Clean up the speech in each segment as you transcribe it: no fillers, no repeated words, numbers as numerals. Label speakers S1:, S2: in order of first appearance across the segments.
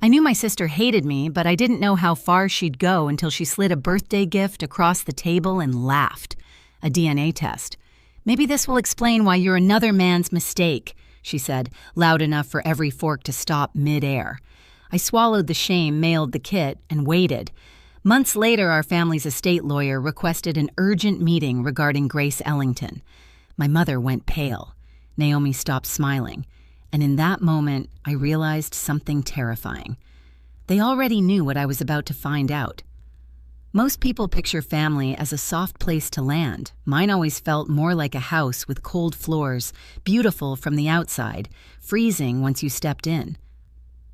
S1: I knew my sister hated me, but I didn't know how far she'd go until she slid a birthday gift across the table and laughed. A DNA test. "Maybe this will explain why you're another man's mistake," she said, loud enough for every fork to stop mid-air. I swallowed the shame, mailed the kit, and waited. Months later, our family's estate lawyer requested an urgent meeting regarding Grace Ellington. My mother went pale. Naomi stopped smiling. And in that moment, I realized something terrifying. They already knew what I was about to find out. Most people picture family as a soft place to land. Mine always felt more like a house with cold floors, beautiful from the outside, freezing once you stepped in.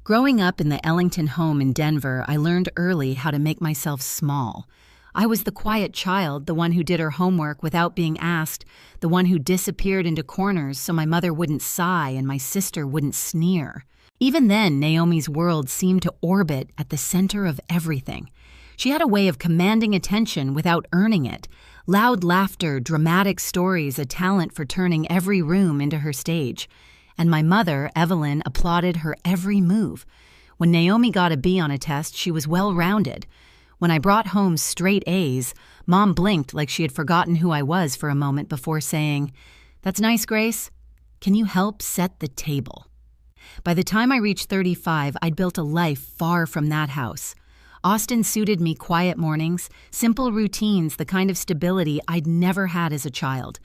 S1: Growing up in the Ellington home in Denver, I learned early how to make myself small. I was the quiet child, the one who did her homework without being asked, the one who disappeared into corners so my mother wouldn't sigh and my sister wouldn't sneer. Even then, Naomi's world seemed to orbit at the center of everything. She had a way of commanding attention without earning it. Loud laughter, dramatic stories, a talent for turning every room into her stage. And my mother, Evelyn, applauded her every move. When Naomi got a B on a test, she was well-rounded. When I brought home straight A's, Mom blinked like she had forgotten who I was for a moment before saying, "That's nice, Grace. Can you help set the table?" By the time I reached 35, I'd built a life far from that house. Austin suited me: quiet mornings, simple routines, the kind of stability I'd never had as a child.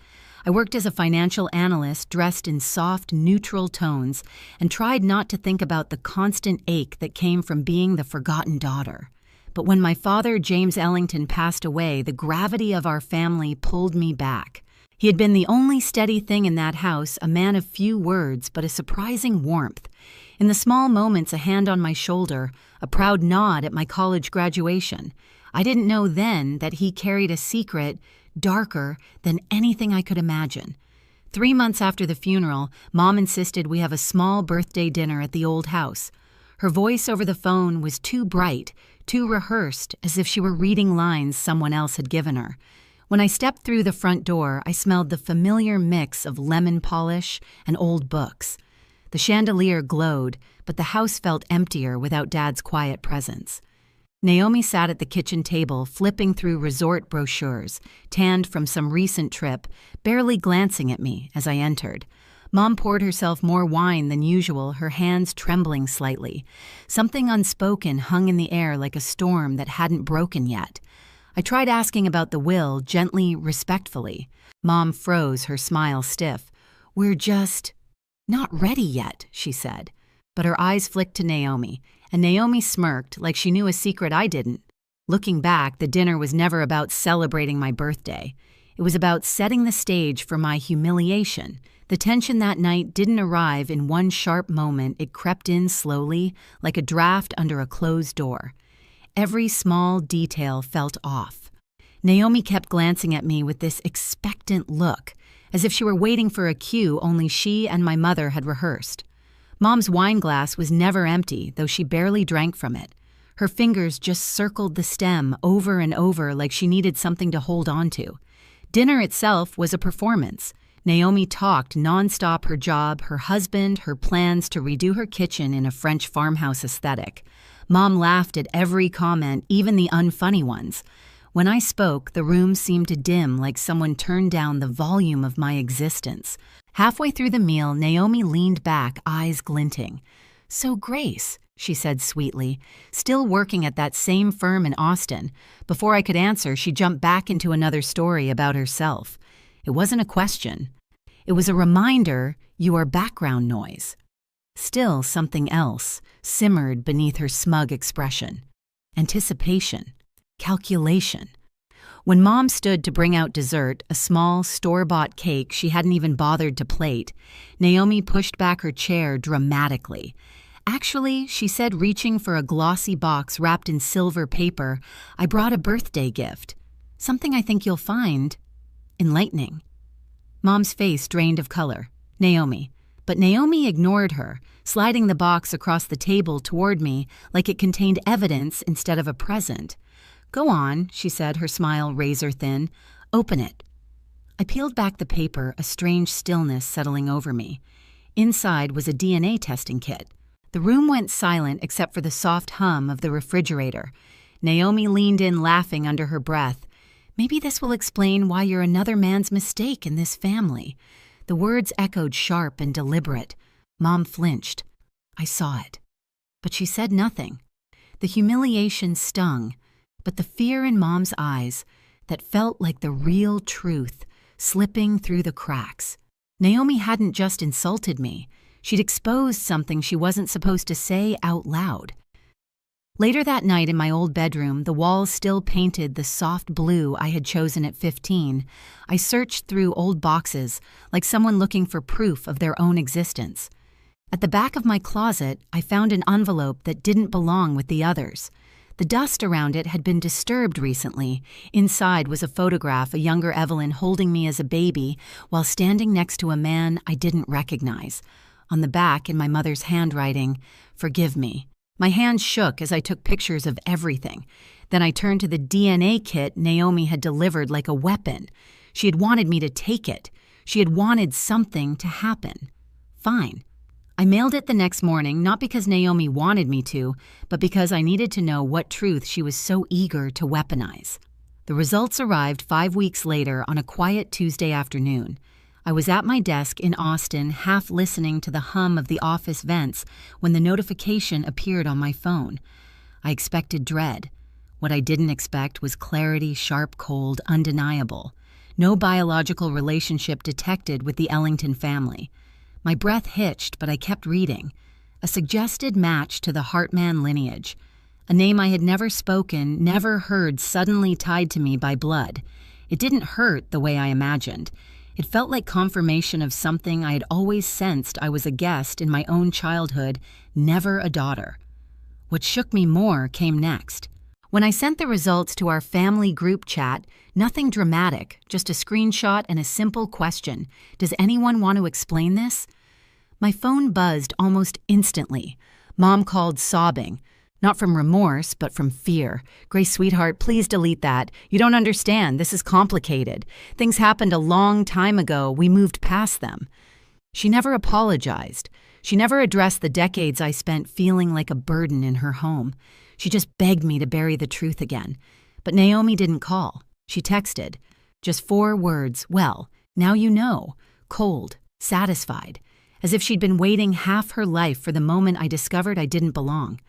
S1: I worked as a financial analyst dressed in soft, neutral tones and tried not to think about the constant ache that came from being the forgotten daughter. But when my father, James Ellington, passed away, the gravity of our family pulled me back. He had been the only steady thing in that house, a man of few words, but a surprising warmth. In the small moments, a hand on my shoulder, a proud nod at my college graduation. I didn't know then that he carried a secret darker than anything I could imagine. 3 months after the funeral, Mom insisted we have a small birthday dinner at the old house. Her voice over the phone was too bright, too rehearsed, as if she were reading lines someone else had given her. When I stepped through the front door, I smelled the familiar mix of lemon polish and old books. The chandelier glowed, but the house felt emptier without Dad's quiet presence. Naomi sat at the kitchen table, flipping through resort brochures, tanned from some recent trip, barely glancing at me as I entered. Mom poured herself more wine than usual, her hands trembling slightly. Something unspoken hung in the air like a storm that hadn't broken yet. I tried asking about the will, gently, respectfully. Mom froze, her smile stiff. "We're just not ready yet," she said. But her eyes flicked to Naomi, and Naomi smirked like she knew a secret I didn't. Looking back, the dinner was never about celebrating my birthday. It was about setting the stage for my humiliation. The tension that night didn't arrive in one sharp moment. It crept in slowly, like a draft under a closed door. Every small detail felt off. Naomi kept glancing at me with this expectant look, as if she were waiting for a cue only she and my mother had rehearsed. Mom's wine glass was never empty, though she barely drank from it. Her fingers just circled the stem over and over like she needed something to hold on to. Dinner itself was a performance. Naomi talked nonstop: her job, her husband, her plans to redo her kitchen in a French farmhouse aesthetic. Mom laughed at every comment, even the unfunny ones. When I spoke, the room seemed to dim like someone turned down the volume of my existence. Halfway through the meal, Naomi leaned back, eyes glinting. "So, Grace," she said sweetly, still working at that same firm in Austin. Before I could answer, she jumped back into another story about herself. It wasn't a question. It was a reminder: you are background noise. Still, something else simmered beneath her smug expression. Anticipation. Calculation. When Mom stood to bring out dessert, a small, store-bought cake she hadn't even bothered to plate, Naomi pushed back her chair dramatically. "Actually," she said, reaching for a glossy box wrapped in silver paper, "I brought a birthday gift. Something I think you'll find enlightening." Mom's face drained of color. "Naomi." But Naomi ignored her, sliding the box across the table toward me like it contained evidence instead of a present. "Go on," she said, her smile razor-thin. "Open it." I peeled back the paper, a strange stillness settling over me. Inside was a DNA testing kit. The room went silent except for the soft hum of the refrigerator. Naomi leaned in laughing under her breath. Maybe this will explain why you're another man's mistake in this family. The words echoed sharp and deliberate. Mom flinched. I saw it. But she said nothing. The humiliation stung, but the fear in Mom's eyes, that felt like the real truth, slipping through the cracks. Naomi hadn't just insulted me. She'd exposed something she wasn't supposed to say out loud. Later that night in my old bedroom, the walls still painted the soft blue I had chosen at 15. I searched through old boxes, like someone looking for proof of their own existence. At the back of my closet, I found an envelope that didn't belong with the others. The dust around it had been disturbed recently. Inside was a photograph of younger Evelyn holding me as a baby while standing next to a man I didn't recognize. On the back, in my mother's handwriting, "Forgive me." My hands shook as I took pictures of everything. Then I turned to the DNA kit Naomi had delivered like a weapon. She had wanted me to take it. She had wanted something to happen. Fine. I mailed it the next morning, not because Naomi wanted me to, but because I needed to know what truth she was so eager to weaponize. The results arrived 5 weeks later on a quiet Tuesday afternoon. I was at my desk in Austin, half listening to the hum of the office vents when the notification appeared on my phone. I expected dread. What I didn't expect was clarity, sharp, cold, undeniable. No biological relationship detected with the Ellington family. My breath hitched, but I kept reading. A suggested match to the Hartman lineage. A name I had never spoken, never heard suddenly tied to me by blood. It didn't hurt the way I imagined. It felt like confirmation of something I had always sensed. I was a guest in my own childhood, never a daughter. What shook me more came next. When I sent the results to our family group chat, nothing dramatic, just a screenshot and a simple question. Does anyone want to explain this? My phone buzzed almost instantly. Mom called sobbing. Not from remorse, but from fear. "Grace, sweetheart, please delete that. You don't understand. This is complicated. Things happened a long time ago. We moved past them." She never apologized. She never addressed the decades I spent feeling like a burden in her home. She just begged me to bury the truth again. But Naomi didn't call. She texted. Just 4 words. "Well, now you know." Cold, satisfied. As if she'd been waiting half her life for the moment I discovered I didn't belong.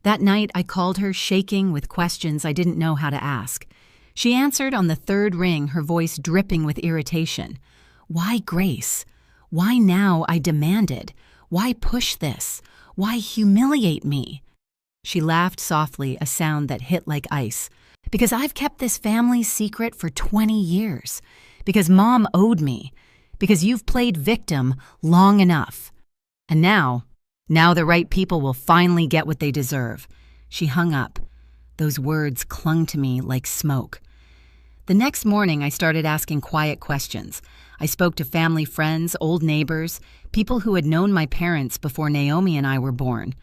S1: That night, I called her, shaking with questions I didn't know how to ask. She answered on the 3rd ring, her voice dripping with irritation. "Why Grace? Why now?" I demanded. "Why push this? Why humiliate me?" She laughed softly, a sound that hit like ice. "Because I've kept this family's secret for 20 years. Because Mom owed me. Because you've played victim long enough. And now the right people will finally get what they deserve." She hung up. Those words clung to me like smoke. The next morning, I started asking quiet questions. I spoke to family friends, old neighbors, people who had known my parents before Naomi and I were born.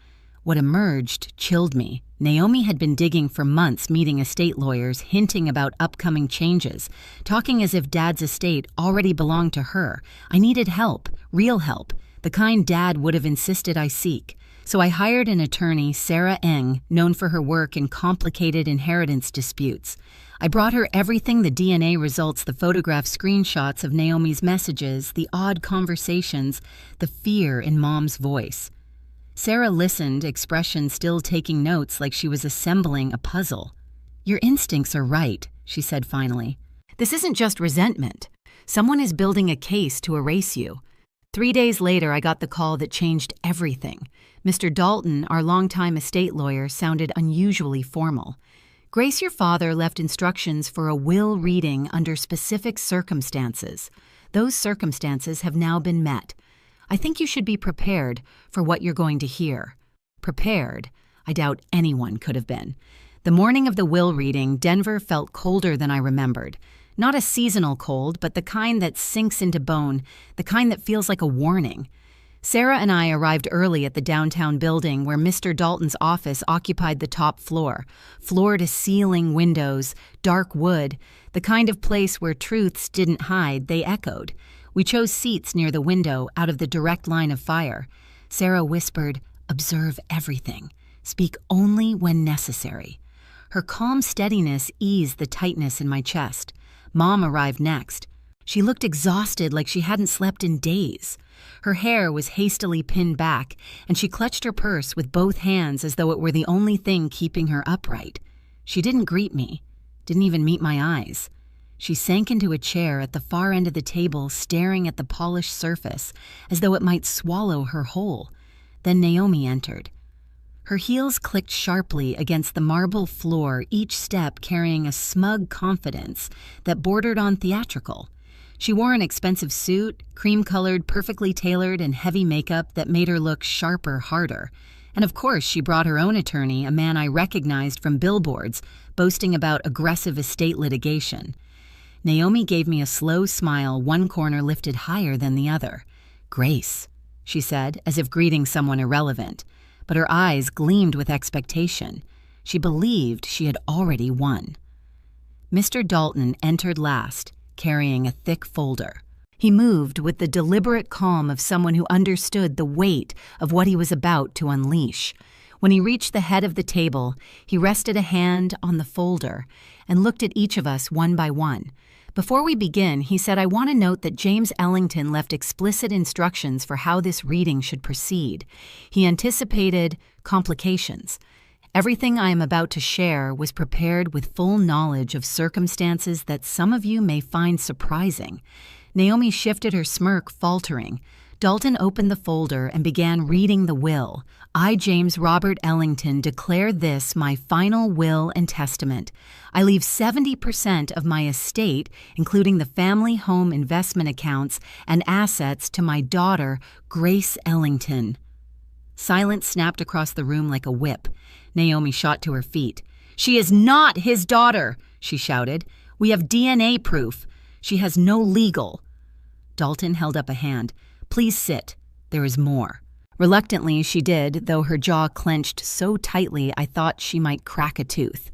S1: What emerged chilled me. Naomi had been digging for months, meeting estate lawyers, hinting about upcoming changes, talking as if Dad's estate already belonged to her. I needed help, real help. The kind Dad would have insisted I seek. So I hired an attorney, Sarah Eng, known for her work in complicated inheritance disputes. I brought her everything: the DNA results, the photograph screenshots of Naomi's messages, the odd conversations, the fear in Mom's voice. Sarah listened, expression still taking notes like she was assembling a puzzle. "Your instincts are right," she said finally. "This isn't just resentment. Someone is building a case to erase you." 3 days later, I got the call that changed everything. Mr. Dalton, our longtime estate lawyer, sounded unusually formal. "Grace, your father left instructions for a will reading under specific circumstances. Those circumstances have now been met. I think you should be prepared for what you're going to hear." Prepared? I doubt anyone could have been. The morning of the will reading, Denver felt colder than I remembered. Not a seasonal cold, but the kind that sinks into bone, the kind that feels like a warning. Sarah and I arrived early at the downtown building where Mr. Dalton's office occupied the top floor. Floor-to-ceiling windows, dark wood, the kind of place where truths didn't hide, they echoed. We chose seats near the window, out of the direct line of fire. Sarah whispered, Observe everything. Speak only when necessary. Her calm steadiness eased the tightness in my chest. Mom arrived next. She looked exhausted, like she hadn't slept in days. Her hair was hastily pinned back, and she clutched her purse with both hands as though it were the only thing keeping her upright. She didn't greet me, didn't even meet my eyes. She sank into a chair at the far end of the table, staring at the polished surface, as though it might swallow her whole. Then Naomi entered. Her heels clicked sharply against the marble floor, each step carrying a smug confidence that bordered on theatrical. She wore an expensive suit, cream-colored, perfectly tailored, and heavy makeup that made her look sharper, harder. And of course, she brought her own attorney, a man I recognized from billboards, boasting about aggressive estate litigation. Naomi gave me a slow smile, one corner lifted higher than the other. "Grace," she said, as if greeting someone irrelevant, but her eyes gleamed with expectation. She believed she had already won. Mr. Dalton entered last, carrying a thick folder. He moved with the deliberate calm of someone who understood the weight of what he was about to unleash. When he reached the head of the table, he rested a hand on the folder and looked at each of us one by one. Before we begin, he said, "I want to note that James Ellington left explicit instructions for how this reading should proceed. He anticipated complications. Everything I am about to share was prepared with full knowledge of circumstances that some of you may find surprising." Naomi shifted her smirk, faltering. Dalton opened the folder and began reading the will. "I, James Robert Ellington, declare this my final will and testament. I leave 70% of my estate, including the family home investment accounts and assets, to my daughter, Grace Ellington." Silence snapped across the room like a whip. Naomi shot to her feet. "She is not his daughter," she shouted. "We have DNA proof. She has no legal—" Dalton held up a hand. "Please sit. There is more." Reluctantly, she did, though her jaw clenched so tightly I thought she might crack a tooth.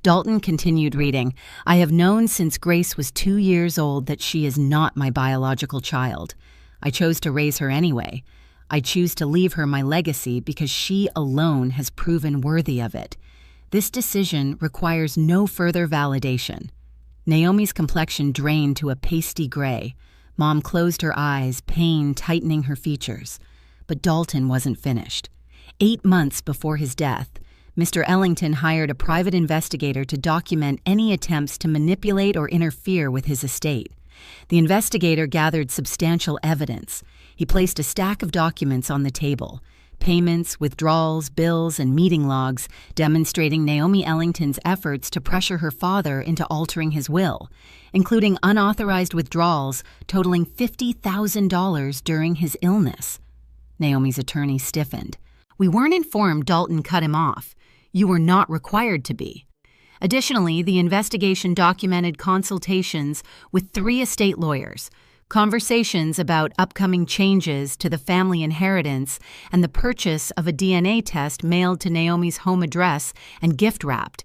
S1: Dalton continued reading. "I have known since Grace was 2 years old that she is not my biological child. I chose to raise her anyway. I choose to leave her my legacy because she alone has proven worthy of it. This decision requires no further validation." Naomi's complexion drained to a pasty gray. Mom closed her eyes, pain tightening her features. But Dalton wasn't finished. 8 months before his death, Mr. Ellington hired a private investigator to document any attempts to manipulate or interfere with his estate. The investigator gathered substantial evidence. He placed a stack of documents on the table: payments, withdrawals, bills, and meeting logs demonstrating Naomi Ellington's efforts to pressure her father into altering his will, including unauthorized withdrawals totaling $50,000 during his illness. Naomi's attorney stiffened. "We weren't informed Dalton cut him off. You were not required to be." Additionally, the investigation documented consultations with 3 estate lawyers, conversations about upcoming changes to the family inheritance, and the purchase of a DNA test mailed to Naomi's home address and gift-wrapped.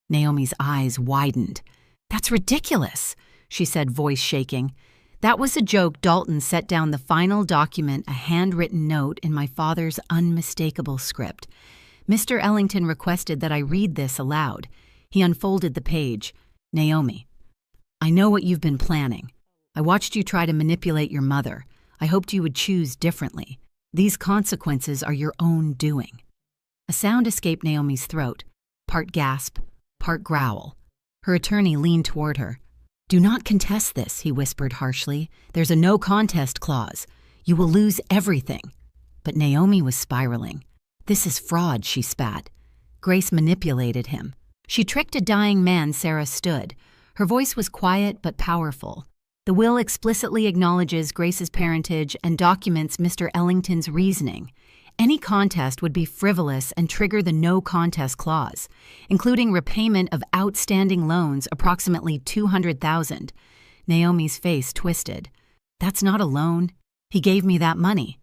S1: Naomi's eyes widened. "That's ridiculous," she said, voice shaking. "That was a joke." Dalton set down the final document, a handwritten note in my father's unmistakable script. "Mr. Ellington requested that I read this aloud." He unfolded the page. "Naomi, I know what you've been planning. I watched you try to manipulate your mother. I hoped you would choose differently. These consequences are your own doing." A sound escaped Naomi's throat, part gasp, part growl. Her attorney leaned toward her. "Do not contest this," he whispered harshly. "There's a no contest clause. You will lose everything." But Naomi was spiraling. "This is fraud," she spat. "Grace manipulated him. She tricked a dying man." Sarah stood. Her voice was quiet but powerful. "The will explicitly acknowledges Grace's parentage and documents Mr. Ellington's reasoning. Any contest would be frivolous and trigger the no contest clause, including repayment of outstanding loans, approximately $200,000. Naomi's face twisted. "That's not a loan. He gave me that money."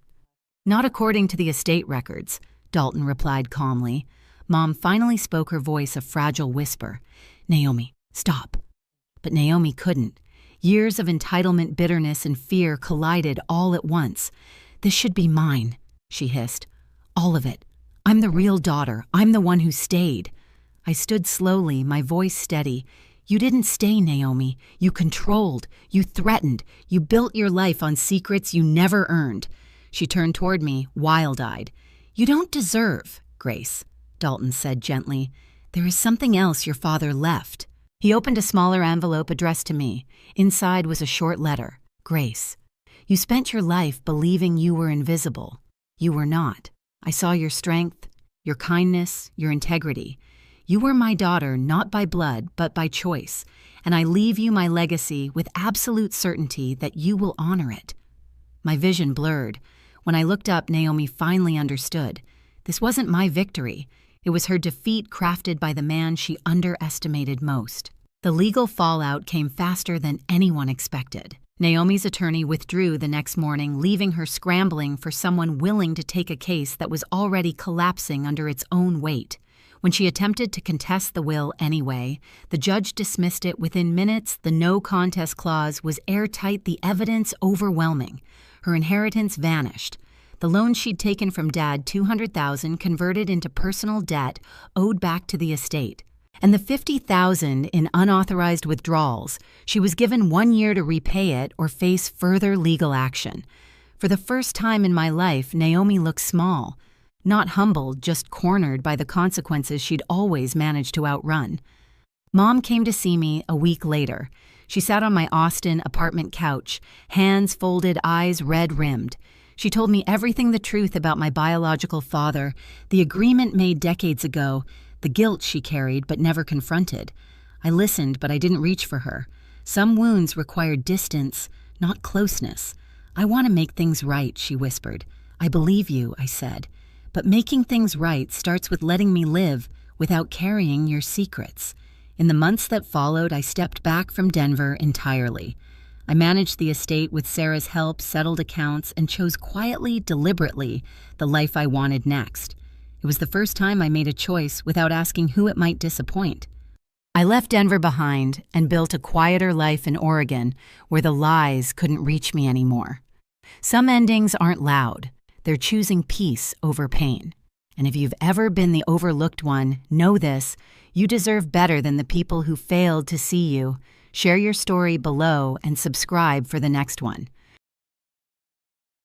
S1: "Not according to the estate records," Dalton replied calmly. Mom finally spoke, her voice a fragile whisper. "Naomi, stop." But Naomi couldn't. Years of entitlement, bitterness, and fear collided all at once. "This should be mine," she hissed. "All of it. I'm the real daughter. I'm the one who stayed." I stood slowly, my voice steady. "You didn't stay, Naomi. You controlled. You threatened. You built your life on secrets you never earned." She turned toward me, wild-eyed. "You don't deserve, Grace," Dalton said gently. "There is something else your father left." He opened a smaller envelope addressed to me. Inside was a short letter. "Grace, you spent your life believing you were invisible. You were not. I saw your strength, your kindness, your integrity. You were my daughter not by blood, but by choice, and I leave you my legacy with absolute certainty that you will honor it." My vision blurred. When I looked up, Naomi finally understood. This wasn't my victory. It was her defeat crafted by the man she underestimated most. The legal fallout came faster than anyone expected. Naomi's attorney withdrew the next morning, leaving her scrambling for someone willing to take a case that was already collapsing under its own weight. When she attempted to contest the will anyway, the judge dismissed it within minutes. The no contest clause was airtight, the evidence overwhelming. Her inheritance vanished. The loan she'd taken from Dad, $200,000, converted into personal debt owed back to the estate. And the $50,000 in unauthorized withdrawals, she was given 1 year to repay it or face further legal action. For the first time in my life, Naomi looked small. Not humbled, just cornered by the consequences she'd always managed to outrun. Mom came to see me a week later. She sat on my Austin apartment couch, hands folded, eyes red-rimmed. She told me everything the truth about my biological father, the agreement made decades ago, the guilt she carried but never confronted. I listened, but I didn't reach for her. Some wounds required distance, not closeness. "I want to make things right," she whispered. "I believe you," I said. "But making things right starts with letting me live without carrying your secrets." In the months that followed, I stepped back from Denver entirely. I managed the estate with Sarah's help, settled accounts, and chose quietly, deliberately, the life I wanted next. It was the first time I made a choice without asking who it might disappoint. I left Denver behind and built a quieter life in Oregon where the lies couldn't reach me anymore. Some endings aren't loud. They're choosing peace over pain. And if you've ever been the overlooked one, know this: you deserve better than the people who failed to see you. Share your story below and subscribe for the next one.